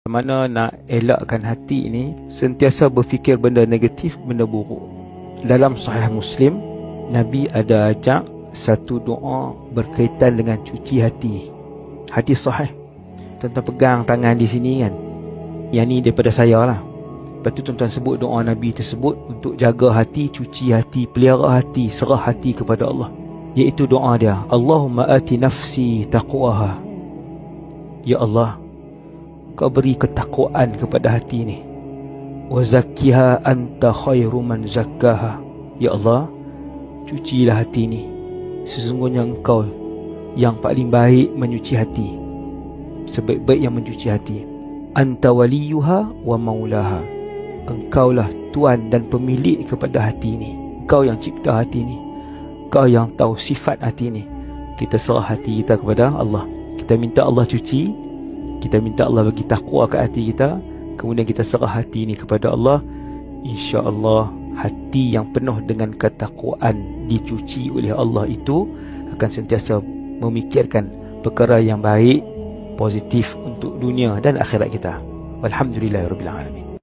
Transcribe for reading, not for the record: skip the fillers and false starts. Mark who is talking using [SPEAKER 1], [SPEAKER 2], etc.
[SPEAKER 1] Mana nak elakkan hati ini sentiasa berfikir benda negatif, benda buruk. Dalam Sahih Muslim, Nabi ada ajak satu doa berkaitan dengan cuci hati. Hadis sahih. Tuan-tuan pegang tangan di sini kan. Yang ni daripada saya lah. Lepas tu tuan-tuan sebut doa Nabi tersebut untuk jaga hati, cuci hati, pelihara hati, serah hati kepada Allah. Iaitu doa dia, Allahumma ati nafsi taqwaha. Ya Allah, Kau beri ketakwaan kepada hati ni. Wa zakkiha anta khairu man zakkaha. Ya Allah, cucilah hati ni. Sesungguhnya Engkau yang paling baik menyuci hati, sebaik-baik yang mencuci hati. Anta waliyuha wa maulaha. Engkaulah tuan dan pemilik kepada hati ni. Engkau yang cipta hati ni. Engkau yang tahu sifat hati ni. Kita serah hati kita kepada Allah. Kita minta Allah cuci. Kita minta Allah bagi takwa ke hati kita. Kemudian kita serah hati ni kepada Allah. InsyaAllah hati yang penuh dengan ketakwaan dicuci oleh Allah itu akan sentiasa memikirkan perkara yang baik, positif untuk dunia dan akhirat kita. Walhamdulillahirabbil alamin.